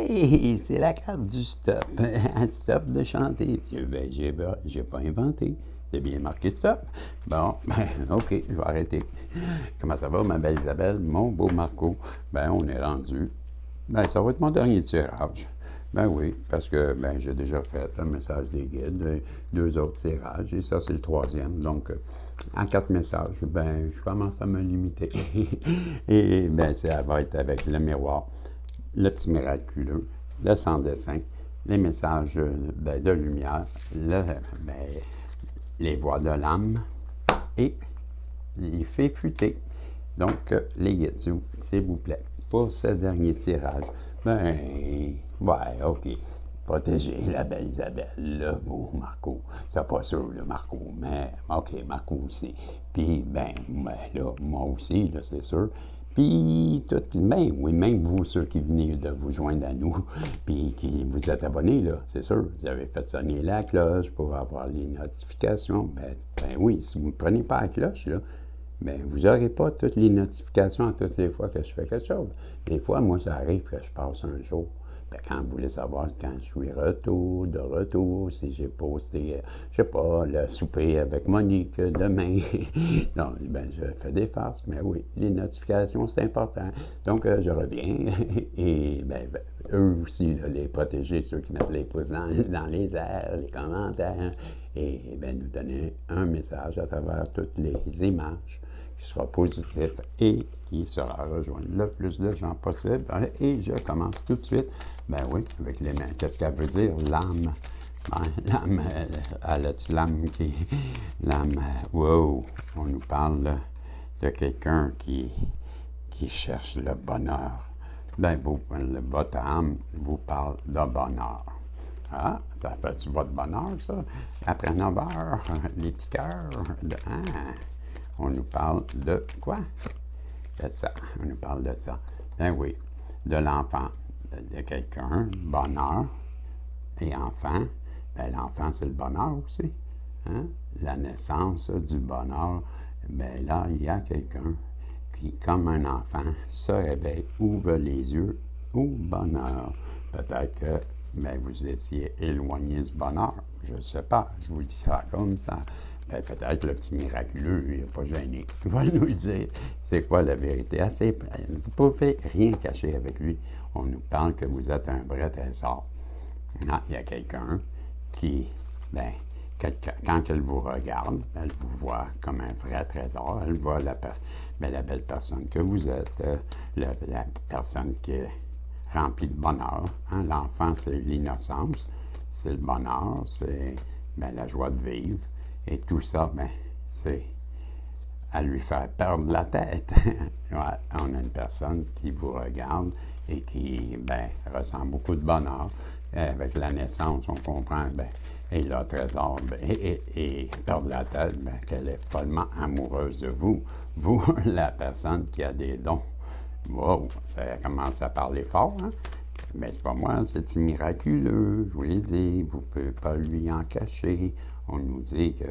Hey, c'est la carte du stop. Stop de chanter. Ben, j'ai pas inventé. C'est bien marqué stop. Bon, ben, OK, je vais arrêter. Comment ça va, ma belle Isabelle? Mon beau Marco? Ben, on est rendu. Ben, ça va être mon dernier tirage. Ben oui, parce que ben, j'ai déjà fait un message des guides, deux autres tirages, et ça, c'est le troisième. Donc, en 4 messages, ben, je commence à me limiter. Et ben, ça va être avec le miroir, le petit miraculeux, le sans dessin, les messages ben, de lumière, ben, les voix de l'âme et les fées futées. Donc, les guides, s'il vous plaît, pour ce dernier tirage, ben, ouais, OK. Protégez la belle Isabelle, le beau Marco. C'est pas sûr, le Marco, mais OK, Marco aussi. Puis, ben, là, moi aussi, là, c'est sûr. Puis, ben, oui, même vous, ceux qui venez de vous joindre à nous, puis qui vous êtes abonnés, là, c'est sûr, vous avez fait sonner la cloche pour avoir les notifications. Ben oui, si vous ne prenez pas la cloche, là, bien, vous n'aurez pas toutes les notifications à toutes les fois que je fais quelque chose. Des fois, moi, ça arrive que je passe un jour. Bien, quand vous voulez savoir quand je suis de retour, si j'ai posté, je sais pas, le souper avec Monique demain. Donc, bien, je fais des farces, mais oui, les notifications, c'est important. Donc, je reviens et, bien, eux aussi, là, les protéger, ceux qui mettent les pouces dans les airs, les commentaires, et bien, nous donner un message à travers toutes les images qui sera positif et qui sera rejoindre le plus de gens possible. Et je commence tout de suite, ben oui, avec les mains. Qu'est-ce qu'elle veut dire, l'âme? Ben, l'âme, elle a-tu l'âme qui... L'âme, wow, on nous parle de quelqu'un qui cherche le bonheur. Ben, votre âme vous parle de bonheur. Ah, ça fait-tu votre bonheur, ça? Après 9 heures, les petits cœurs, on nous parle de quoi? De ça, on nous parle de ça. Ben oui, de l'enfant, de quelqu'un, bonheur, et enfant, ben l'enfant, c'est le bonheur aussi. Hein? La naissance du bonheur, ben là, il y a quelqu'un qui, comme un enfant, se réveille, ouvre les yeux au bonheur. Peut-être que ben, vous étiez éloigné de ce bonheur. Je ne sais pas, je vous dis ça comme ça. Ben, peut-être le petit miraculeux, il n'est pas gêné. Il va nous dire c'est quoi la vérité. Vous ne pouvez rien cacher avec lui. On nous parle que vous êtes un vrai trésor. Ah, il y a quelqu'un qui, ben, quand elle vous regarde, elle vous voit comme un vrai trésor. Elle voit la belle personne que vous êtes, la personne qui est remplie de bonheur. Hein? L'enfant, c'est l'innocence, c'est le bonheur, c'est ben, la joie de vivre. Et tout ça, ben, c'est à lui faire perdre la tête. Ouais, on a une personne qui vous regarde et qui ben, ressent beaucoup de bonheur. Avec la naissance, on comprend, ben, et le trésor, ben, et perdre la tête, ben, qu'elle est follement amoureuse de vous. Vous, la personne qui a des dons. Wow, ça commence à parler fort, hein? Mais c'est pas moi, c'est miraculeux. Je vous l'ai dit, vous ne pouvez pas lui en cacher. On nous dit que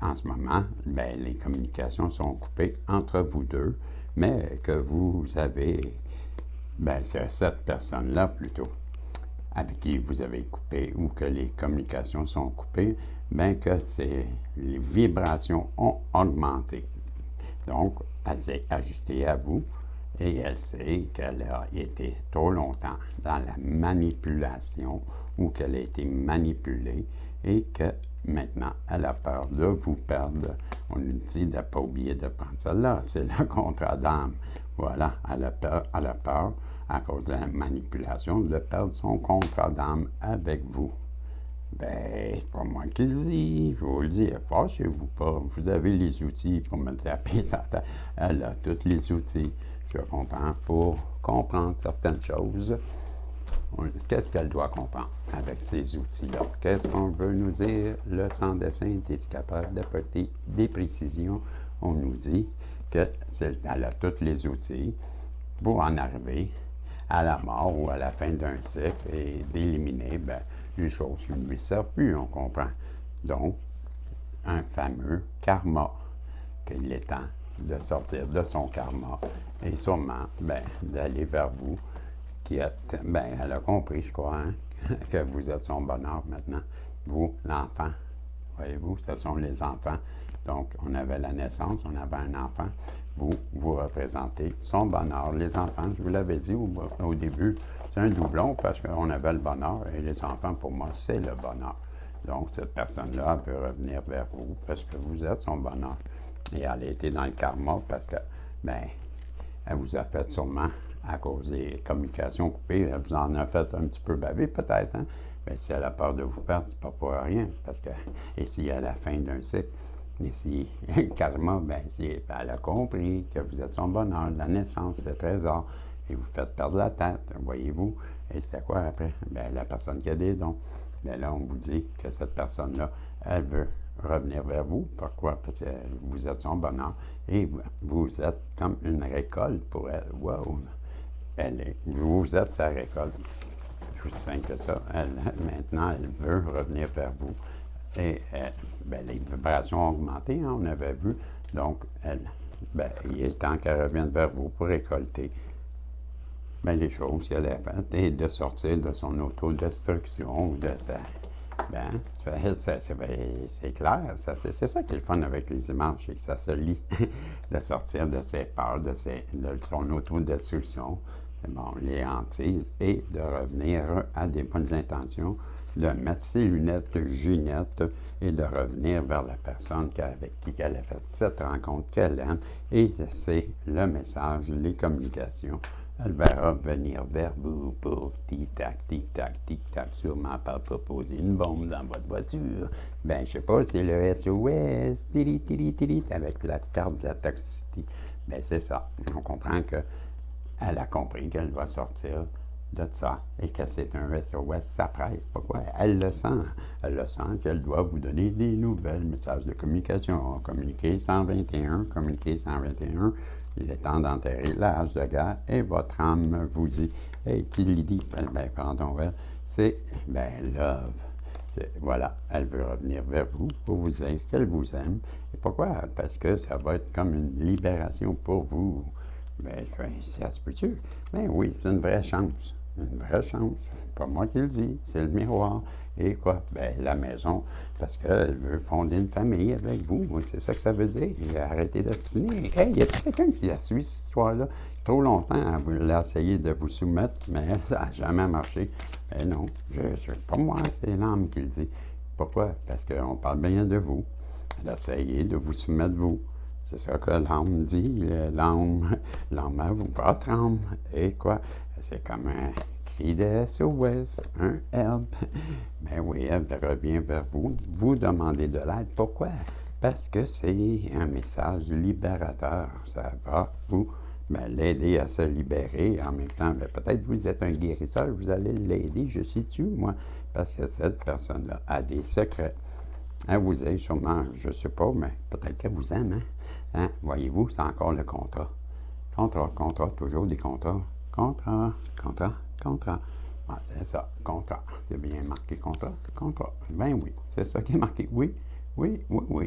en ce moment, ben, les communications sont coupées entre vous deux, mais que vous avez, ben, c'est cette personne-là plutôt, avec qui vous avez coupé ou que les communications sont coupées, bien que les vibrations ont augmenté. Donc, elle s'est ajoutée à vous et elle sait qu'elle a été trop longtemps dans la manipulation ou qu'elle a été manipulée et que maintenant, elle a peur de vous perdre. On nous dit de ne pas oublier de prendre celle-là. C'est le contrat d'âme. Voilà, elle a peur, à cause de la manipulation, de perdre son contrat d'âme avec vous. Ben, c'est pas moi qui le dis, je vous le dis, fâchez-vous pas. Vous avez les outils pour me taper ça. Elle a tous les outils, je comprends, pour comprendre certaines choses. qu'est-ce qu'elle doit comprendre avec ces outils-là? Qu'est-ce qu'on veut nous dire? Le sans-dessin est capable d'apporter des précisions. On nous dit qu'elle a tous les outils pour en arriver à la mort ou à la fin d'un cycle et d'éliminer les choses qui ne lui servent plus, on comprend. Donc, un fameux karma, qu'il est temps de sortir de son karma et sûrement d'aller vers vous qui êtes, elle a compris, je crois, que vous êtes son bonheur maintenant. Vous, l'enfant, voyez-vous, ce sont les enfants. Donc, on avait la naissance, on avait un enfant. Vous, vous représentez son bonheur. Les enfants, je vous l'avais dit au début, c'est un doublon parce qu'on avait le bonheur et les enfants, pour moi, c'est le bonheur. Donc, cette personne-là peut revenir vers vous parce que vous êtes son bonheur. Et elle a été dans le karma parce que, elle vous a fait sûrement, à cause des communications coupées, elle vous en a fait un petit peu baver peut-être, hein? Mais si elle a peur de vous perdre, c'est pas pour rien. Parce que, et si à la fin d'un cycle, et si le karma, elle a compris que vous êtes son bonheur, la naissance, le trésor, et vous faites perdre la tête, voyez-vous. Et c'est quoi après? La personne qui a des dons. Là, on vous dit que cette personne-là, elle veut revenir vers vous. Pourquoi? Parce que vous êtes son bonheur. Et vous êtes comme une récolte pour elle. Wow! Vous êtes sa récolte. C'est aussi simple que ça. Maintenant, elle veut revenir vers vous. Et les vibrations ont augmenté, hein, on avait vu. Donc, il est temps qu'elle revienne vers vous pour récolter les choses qu'elle a faites et de sortir de son autodestruction ou de sa. C'est clair, c'est ça qui est le fun avec les images, c'est que ça se lit, de sortir de ses peurs, de son autodestruction, les hantises, et de revenir à des bonnes intentions, de mettre ses lunettes Ginette et de revenir vers la personne avec qui elle a fait cette rencontre qu'elle aime. Et c'est le message, les communications. Elle va revenir vers vous pour tic-tac, tic-tac, tic-tac, sûrement par proposer une bombe dans votre voiture. Je sais pas, c'est le SOS, tiri, tiri, tiri, avec la carte de la toxicité. C'est ça. On comprend qu'elle a compris qu'elle va sortir de ça et que c'est un SOS, ça presse. Pourquoi? Elle le sent. Elle le sent qu'elle doit vous donner des nouvelles messages de communication. Communiquer 121, communiquer 121. Il est temps d'enterrer l'âge de guerre et votre âme vous dit, hey, qu'il dit, pardon, c'est, love. Voilà, elle veut revenir vers vous pour vous dire qu'elle vous aime. Et pourquoi? Parce que ça va être comme une libération pour vous. Ça se peut-tu? Oui, c'est une vraie chance. Une vraie chance. C'est pas moi qui le dis, c'est le miroir. Et quoi? La maison, parce qu'elle veut fonder une famille avec vous. C'est ça que ça veut dire. Et arrêtez d'ostiner. Hey, y a-t-il quelqu'un qui a suivi cette histoire-là? Trop longtemps, elle a essayé de vous soumettre, mais ça n'a jamais marché. Non, pas moi, c'est l'âme qui le dit. Pourquoi? Parce qu'on parle bien de vous. Elle a essayé de vous soumettre, vous. C'est ça que l'âme dit, l'âme à vous, votre âme. Et quoi? C'est comme un cri de SOS, un help. Oui, elle revient vers vous, vous demandez de l'aide. Pourquoi? Parce que c'est un message libérateur. Ça va vous l'aider à se libérer. En même temps, peut-être vous êtes un guérisseur, vous allez l'aider, je sais-tu, moi, parce que cette personne-là a des secrets. Elle vous aide sûrement, je ne sais pas, mais peut-être qu'elle vous aime, hein? Voyez-vous, c'est encore le contrat. Contrat, toujours des contrats. Contrat. C'est ça, contrat. C'est bien marqué contrat. Oui, c'est ça qui est marqué. Oui,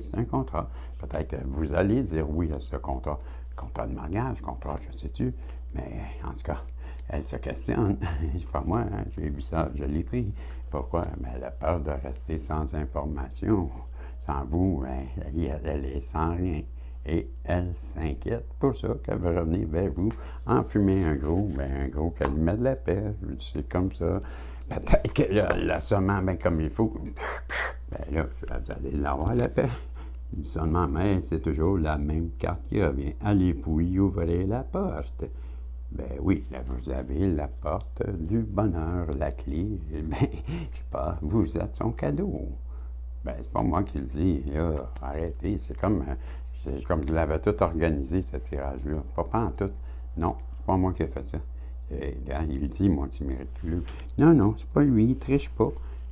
c'est un contrat. Peut-être que vous allez dire oui à ce contrat. Contrat de mariage, contrat, je sais-tu. Mais en tout cas, elle se questionne. C'est pas moi, hein, j'ai vu ça, je l'ai pris. Pourquoi? Elle a peur de rester sans information. Sans vous, elle est sans rien. Et elle s'inquiète pour ça qu'elle veut revenir vers vous, enfumer un gros qu'elle met de la paix. C'est comme ça. Peut-être qu'elle a seulement comme il faut. Là, vous allez l'avoir la paix. Seulement, mais c'est toujours la même carte qui revient. Allez, puis ouvrez la porte. Oui, là, vous avez la porte du bonheur, la clé. Je sais pas, vous êtes son cadeau. C'est pas moi qui le dis, là. Arrêtez, c'est comme je l'avais tout organisé, ce tirage-là. Pas en tout. Non, c'est pas moi qui ai fait ça. Là, il dit, mon petit miraculeux. Non, non, c'est pas lui, il triche pas.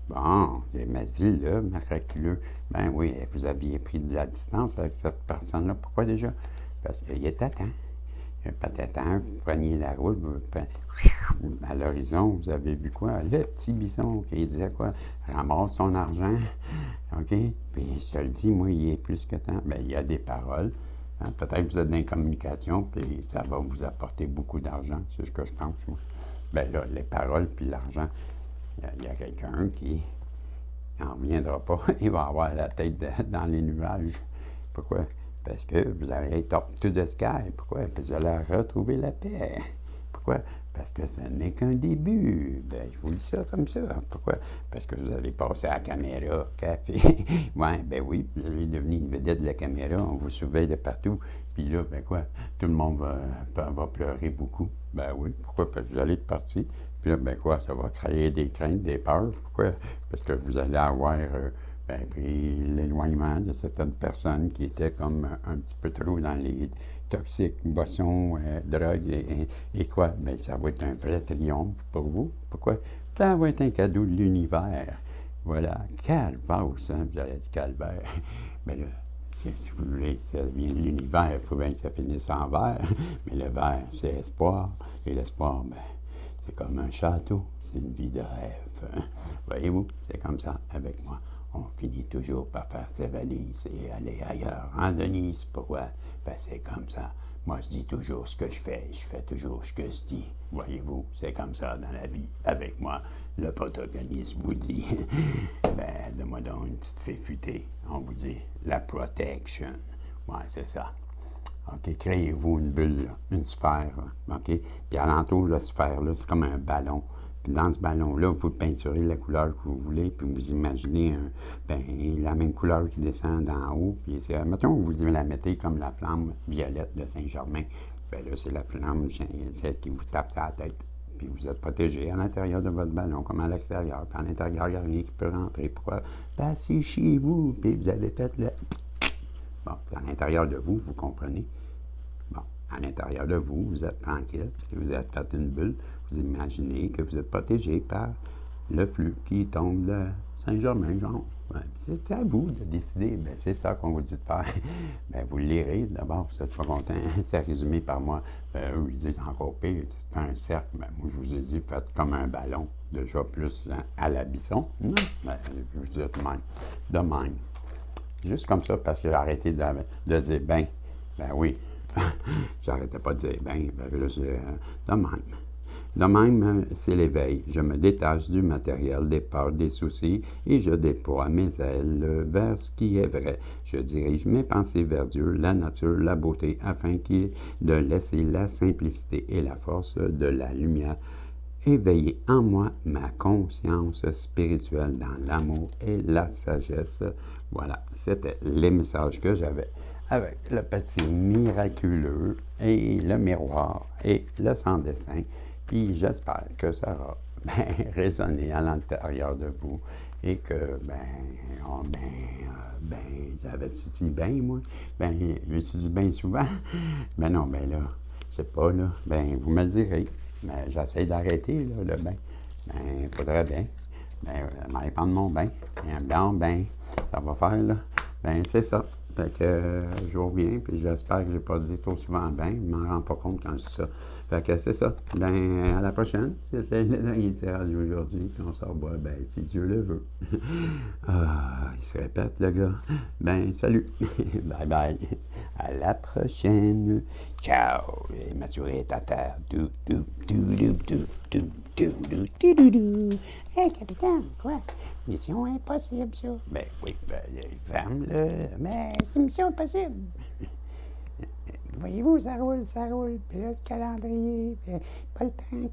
Bon, il m'a dit, là, miraculeux. Ben oui, vous aviez pris de la distance avec cette personne-là. Pourquoi déjà? Parce qu'il était temps. Peut-être vous preniez la route, à l'horizon, vous avez vu quoi? Le petit bison qui disait quoi? Ramasse son argent, OK? Puis je te le dis, moi, il est plus que temps. Bien, il y a des paroles. Hein? Peut-être que vous êtes dans la communication, puis ça va vous apporter beaucoup d'argent. C'est ce que je pense, moi. Bien là, les paroles puis l'argent, il y a quelqu'un qui n'en reviendra pas. Il va avoir la tête dans les nuages. Pourquoi? Parce que vous allez être up to the sky. Pourquoi? Parce que vous allez retrouver la paix. Pourquoi? Parce que ce n'est qu'un début. Ben, je vous dis ça comme ça. Pourquoi? Parce que vous allez passer à la caméra, café. Ouais, ben oui, vous allez devenir une vedette de la caméra. On vous surveille de partout. Puis là, ben quoi? Tout le monde va pleurer beaucoup. Ben oui. Pourquoi? Parce que vous allez être parti. Puis là, ben quoi? Ça va créer des craintes, des peurs. Pourquoi? Parce que vous allez avoir puis l'éloignement de certaines personnes qui étaient comme un petit peu trop dans les toxiques, boissons, drogues et quoi? Bien, ça va être un vrai triomphe pour vous. Pourquoi? Ça va être un cadeau de l'univers. Voilà. Calvaire, hein? Vous allez dire calvaire. Mais là, si vous voulez, ça vient de l'univers, il faut bien que ça finisse en verre. Mais le verre, c'est espoir. Et l'espoir, ben, c'est comme un château. C'est une vie de rêve. Voyez-vous, c'est comme ça avec moi. On finit toujours par faire ses valises et aller ailleurs. En Denise, pourquoi? Ben, c'est comme ça. Moi, je dis toujours ce que je fais toujours ce que je dis. Voyez-vous, c'est comme ça dans la vie. Avec moi, le protagoniste vous dit, ben, donne-moi donc une petite fée futée. On vous dit, la protection. Ouais, c'est ça. OK, créez-vous une bulle, là, une sphère, là, OK? Puis alentour de la sphère, là, c'est comme un ballon. Puis dans ce ballon-là, vous peinturez la couleur que vous voulez, puis vous imaginez la même couleur qui descend d'en haut. Puis mettons que vous la mettez comme la flamme violette de Saint-Germain. Bien là, c'est la flamme celle qui vous tape sur la tête. Puis vous êtes protégé à l'intérieur de votre ballon comme à l'extérieur. Puis à l'intérieur, il n'y a rien qui peut rentrer. Pourquoi? Ben, c'est chez vous, puis vous avez fait le... Bon, c'est à l'intérieur de vous, vous comprenez? Bon, à l'intérieur de vous, vous êtes tranquille, vous êtes fait une bulle, vous imaginez que vous êtes protégé par le flux qui tombe de Saint-Germain, genre. Ouais, c'est à vous de décider. Ben, c'est ça qu'on vous dit de faire. Ben, vous le lirez d'abord, vous êtes pas content. C'est résumé par moi. Ben, eux, ils disent encore pire, tu fais un cercle. Ben, moi, je vous ai dit, faites comme un ballon, déjà plus à la bisson. Non, ben, je vous dis de même. Juste comme ça, parce que j'ai arrêté de dire ben oui. J'arrêtais pas de dire ben là, de même. De même, c'est l'éveil. Je me détache du matériel, des peurs, des soucis, et je déploie mes ailes vers ce qui est vrai. Je dirige mes pensées vers Dieu, la nature, la beauté, afin de laisser la simplicité et la force de la lumière éveiller en moi ma conscience spirituelle dans l'amour et la sagesse. Voilà, c'était les messages que j'avais avec le petit miraculeux et le miroir et le sans-dessin. Puis j'espère que ça va résonner à l'intérieur de vous et que, j'avais-tu dit ben, moi? Ben, je me suis dit ben souvent? Ben non, ben là, je sais pas, là. Ben, vous me le direz. Ben, j'essaie d'arrêter, là, le bain. Ben, il faudrait bien. Ben, m'aller prendre mon bain. Un blanc bain. Ça va faire, là. Ben, c'est ça. Fait que je reviens, puis j'espère que j'ai pas dit trop souvent bain. Je m'en rends pas compte quand je dis ça. Fait que c'est ça. Ben, à la prochaine. C'était le dernier tirage aujourd'hui, puis on se revoit, ben, si Dieu le veut. Ah, il se répète, le gars. Ben, salut. Bye bye. À la prochaine. Ciao. Et ma souris est à terre. Hey, capitaine, quoi? Mission impossible, ça. Ben oui, ben, ferme-le. Mais c'est mission impossible. Voyez-vous, ça roule. Puis là, le calendrier, puis pas le temps.